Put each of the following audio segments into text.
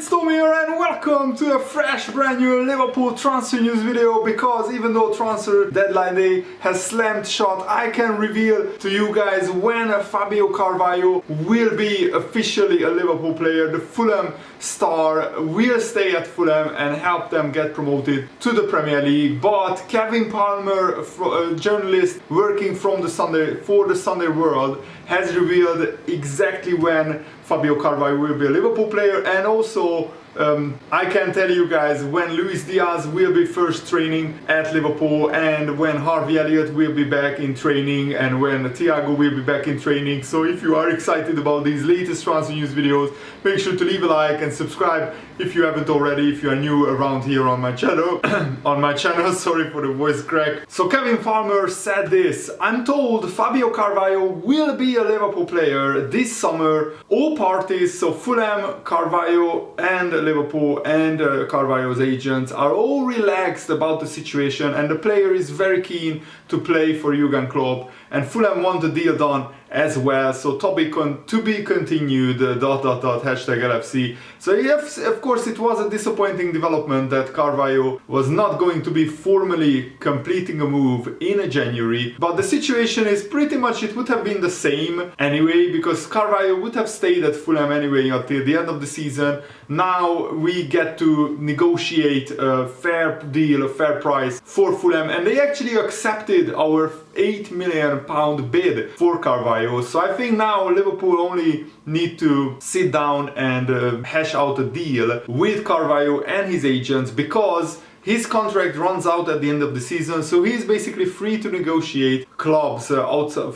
it's Tom here and welcome to a fresh brand new Liverpool transfer news video, because even though transfer deadline day has slammed shut, I can reveal to you guys when Fabio Carvalho will be officially a Liverpool player. The Fulham star will stay at Fulham and help them get promoted to the Premier League. But Kevin Palmer, a journalist working for the Sunday World, has revealed exactly when Fabio Carvalho will be a Liverpool player, and also I can tell you guys when Luis Diaz will be first training at Liverpool, and when Harvey Elliott will be back in training, and when Thiago will be back in training. So if you are excited about these latest transfer news videos, make sure to leave a like and subscribe if you haven't already, if you are new around here on my channel. Sorry for the voice crack. So Kevin Palmer said this: "I'm told Fabio Carvalho will be a Liverpool player this summer. All parties, so Fulham, Carvalho and Liverpool and Carvalho's agents, are all relaxed about the situation, and the player is very keen to play for Jurgen Klopp, and Fulham want the deal done as well. So to be continued, #LFC. So yes, of course it was a disappointing development that Carvalho was not going to be formally completing a move in January, but the situation is pretty much, it would have been the same anyway, because Carvalho would have stayed at Fulham anyway until the end of the season. Now we get to negotiate a fair deal, a fair price for Fulham, and they actually accepted our £8 million bid for Carvalho. So I think now Liverpool only need to sit down and hash out a deal with Carvalho and his agents, because his contract runs out at the end of the season, so he's basically free to negotiate clubs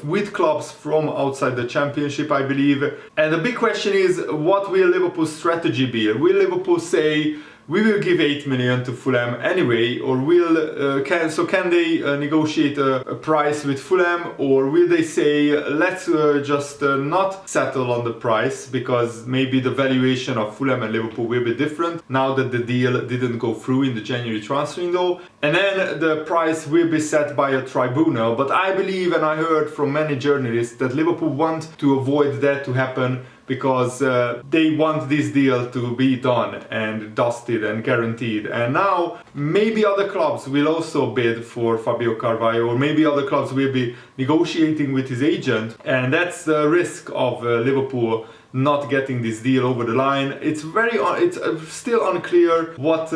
with clubs from outside the Championship, I believe. And the big question is, what will Liverpool's strategy be? Will Liverpool say, we will give 8 million to Fulham anyway, or can they negotiate a price with Fulham, or will they say, let's just not settle on the price, because maybe the valuation of Fulham and Liverpool will be different now that the deal didn't go through in the January transfer window, and then the price will be set by a tribunal. But I believe, and I heard from many journalists, that Liverpool want to avoid that to happen, because they want this deal to be done and dusted and guaranteed. And now maybe other clubs will also bid for Fabio Carvalho, or maybe other clubs will be negotiating with his agent, and that's the risk of Liverpool not getting this deal over the line. It's still unclear what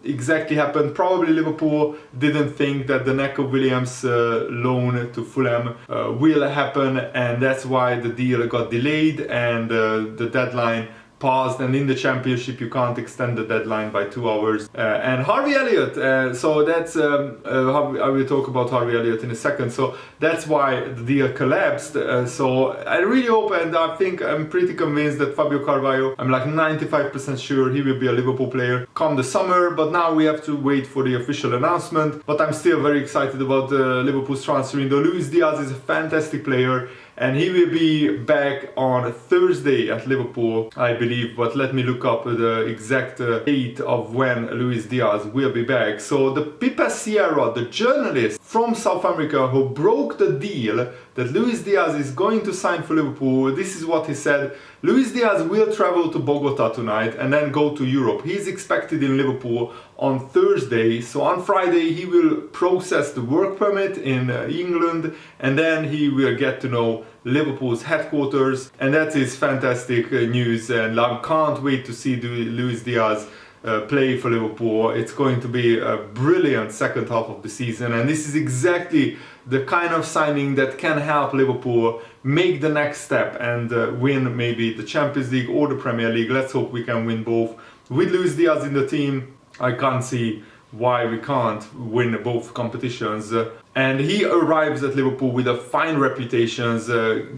exactly happened. Probably Liverpool didn't think that the Neco Williams loan to Fulham will happen, and that's why the deal got delayed and the deadline passed. And in the Championship you can't extend the deadline by 2 hours. And Harvey Elliott, so that's I will talk about Harvey Elliott in a second. So that's why the deal collapsed. So I really hope, and I think I'm pretty convinced that Fabio Carvalho, I'm like 95% sure he will be a Liverpool player come the summer. But now we have to wait for the official announcement. But I'm still very excited about Liverpool's transfer window. Luis Diaz is a fantastic player, and he will be back on Thursday at Liverpool, I believe. But let me look up the exact date of when Luis Diaz will be back. So the Pipa Sierra, the journalist from South America who broke the deal that Luis Diaz is going to sign for Liverpool, this is what he said: Luis Diaz will travel to Bogota tonight and then go to Europe. He's expected in Liverpool on Thursday, so on Friday he will process the work permit in England, and then he will get to know Liverpool's headquarters. And that is fantastic news, and I can't wait to see Luis Diaz play for Liverpool. It's going to be a brilliant second half of the season, and this is exactly the kind of signing that can help Liverpool make the next step and win maybe the Champions League or the Premier League. Let's hope we can win both. With Luis Diaz in the team, I can't see why we can't win both competitions. And he arrives at Liverpool with a fine reputation,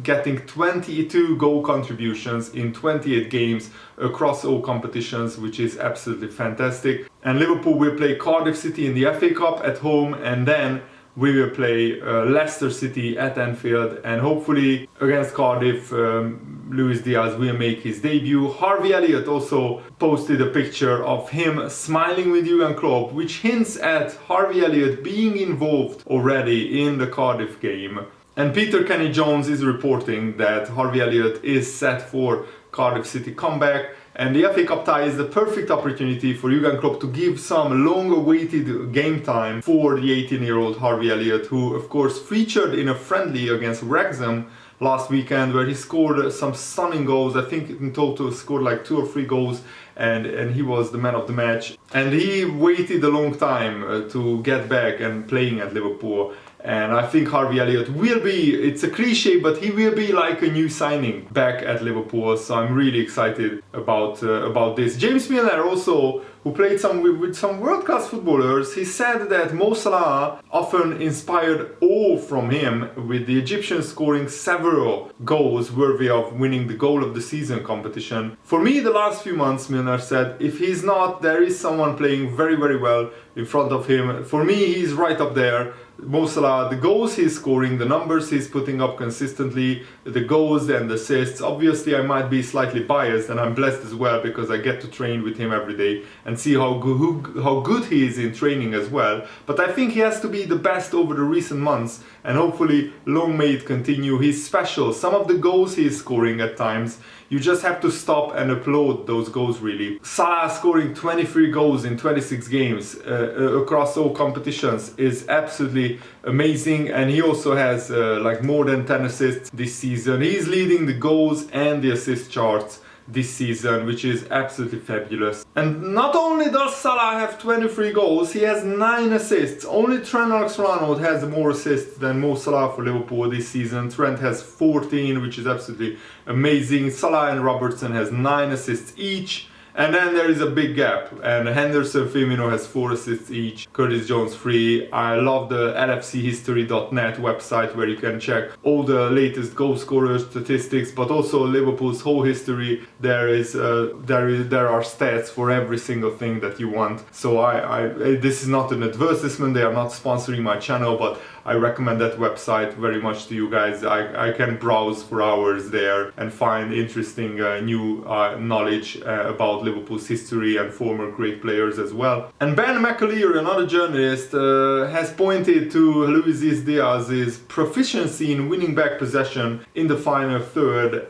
getting 22 goal contributions in 28 games across all competitions, which is absolutely fantastic. And Liverpool will play Cardiff City in the FA Cup at home, and then we will play Leicester City at Anfield, and hopefully against Cardiff Luis Diaz will make his debut. Harvey Elliott also posted a picture of him smiling with Jurgen Klopp, which hints at Harvey Elliott being involved already in the Cardiff game. And Peter Kenny Jones is reporting that Harvey Elliott is set for Cardiff City comeback. And the FA Cup tie is the perfect opportunity for Jurgen Klopp to give some long-awaited game time for the 18-year-old Harvey Elliott, who of course featured in a friendly against Wrexham last weekend, where he scored some stunning goals. I think in total scored like 2 or 3 goals, and he was the man of the match. And he waited a long time to get back and playing at Liverpool. And I think Harvey Elliott will be, it's a cliche, but he will be like a new signing back at Liverpool. So I'm really excited about this. James Milner also, who played with some world-class footballers, he said that Mo Salah often inspired awe from him, with the Egyptian scoring several goals worthy of winning the goal of the season competition. For me, the last few months, Milner said, if he's not, there is someone playing very, very well in front of him. For me, he's right up there. Mo Salah, the goals he's scoring, the numbers he's putting up consistently, the goals and the assists. Obviously, I might be slightly biased, and I'm blessed as well because I get to train with him every day and see how good he is in training as well. But I think he has to be the best over the recent months, and hopefully long may it continue. He's special. Some of the goals he's scoring at times, you just have to stop and applaud those goals, really. Salah scoring 23 goals in 26 games across all competitions is absolutely amazing, and he also has like more than 10 assists this season. He's leading the goals and the assist charts this season, which is absolutely fabulous. And not only does Salah have 23 goals, he has 9 assists. Only Trent Alexander-Arnold has more assists than Mo Salah for Liverpool this season. Trent has 14, which is absolutely amazing. Salah and Robertson has 9 assists each. And then there is a big gap, and Henderson Firmino has 4 assists each, Curtis Jones 3. I love the lfchistory.net website, where you can check all the latest goal scorers statistics, but also Liverpool's whole history. There are stats for every single thing that you want. So this is not an advertisement, they are not sponsoring my channel, but I recommend that website very much to you guys. I can browse for hours there and find interesting new knowledge about Liverpool's history and former great players as well. And Ben McAleer, another journalist, has pointed to Luis Diaz's proficiency in winning back possession in the final third.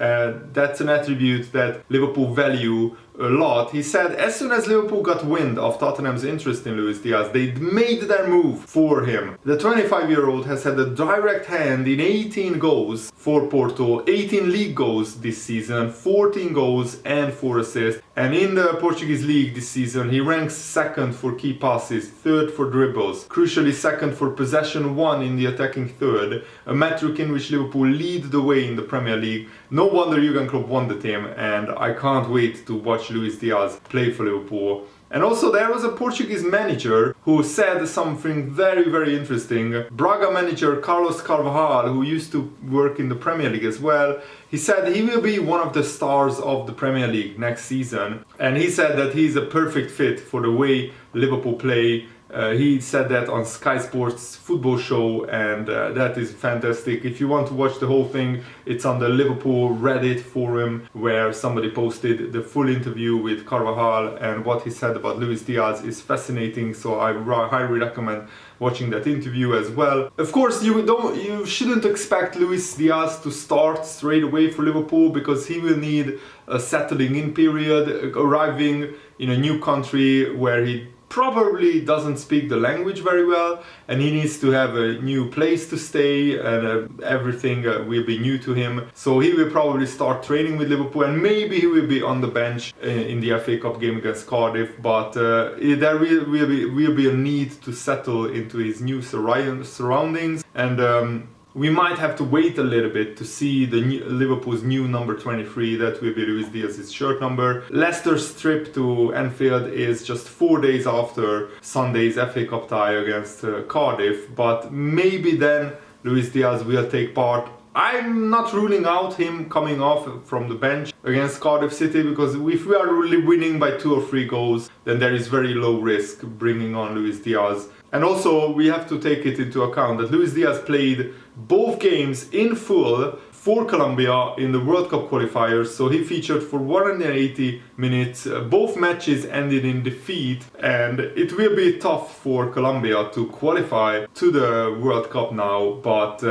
That's an attribute that Liverpool value a lot. He said as soon as Liverpool got wind of Tottenham's interest in Luis Diaz, they made their move for him. The 25-year-old has had a direct hand in 18 goals for Porto, 18 league goals this season, 14 goals and 4 assists. And in the Portuguese league this season, he ranks 2nd for key passes, 3rd for dribbles, crucially 2nd for possession won in the attacking third, a metric in which Liverpool lead the way in the Premier League. No wonder Jurgen Klopp wanted him, and I can't wait to watch Luis Diaz play for Liverpool. And also there was a Portuguese manager who said something very, very interesting. Braga manager Carlos Carvalho, who used to work in the Premier League as well, he said he will be one of the stars of the Premier League next season. And he said that he's a perfect fit for the way Liverpool play. He said that on Sky Sports football show, and that is fantastic. If you want to watch the whole thing, it's on the Liverpool Reddit forum, where somebody posted the full interview with Carvajal, and what he said about Luis Diaz is fascinating, so I highly recommend watching that interview as well. Of course, you shouldn't expect Luis Diaz to start straight away for Liverpool, because he will need a settling in period, arriving in a new country where he probably doesn't speak the language very well, and he needs to have a new place to stay, and everything will be new to him. So he will probably start training with Liverpool, and maybe he will be on the bench in the FA Cup game against Cardiff, but there will be a need to settle into his new surroundings, and we might have to wait a little bit to see Liverpool's new number 23. That will be Luis Diaz's shirt number. Leicester's trip to Anfield is just 4 days after Sunday's FA Cup tie against Cardiff, but maybe then Luis Diaz will take part. I'm not ruling out him coming off from the bench against Cardiff City, because if we are really winning by 2 or 3 goals, then there is very low risk bringing on Luis Diaz. And also we have to take it into account that Luis Diaz played both games in full for Colombia in the World Cup qualifiers, so he featured for 180 minutes. Both matches ended in defeat, and it will be tough for Colombia to qualify to the World Cup now, but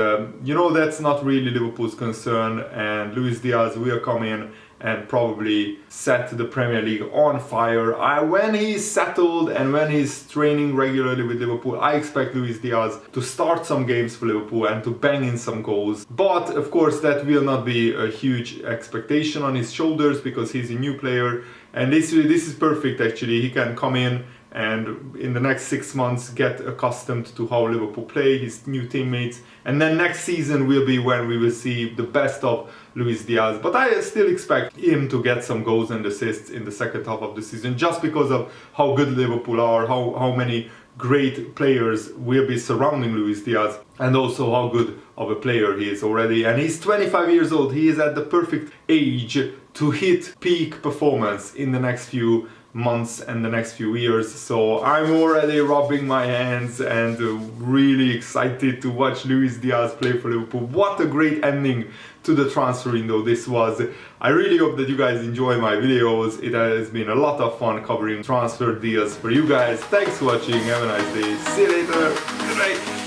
you know, that's not really Liverpool's concern, and Luis Diaz will come in and probably set the Premier League on fire. When he's settled and when he's training regularly with Liverpool, I expect Luis Diaz to start some games for Liverpool and to bang in some goals. But of course that will not be a huge expectation on his shoulders because he's a new player, and this is perfect actually. He can come in and in the next 6 months get accustomed to how Liverpool play, his new teammates, and then next season will be when we will see the best of Luis Diaz. But I still expect him to get some goals and assists in the second half of the season, just because of how good Liverpool are, how many great players will be surrounding Luis Diaz, and also how good of a player he is already. And he's 25 years old. He is at the perfect age to hit peak performance in the next few months and the next few years. So I'm already rubbing my hands and really excited to watch Luis Diaz play for Liverpool. What a great ending to the transfer window this was. I really hope that you guys enjoy my videos. It has been a lot of fun covering transfer deals for you guys. Thanks for watching. Have a nice day. See you later. Good night.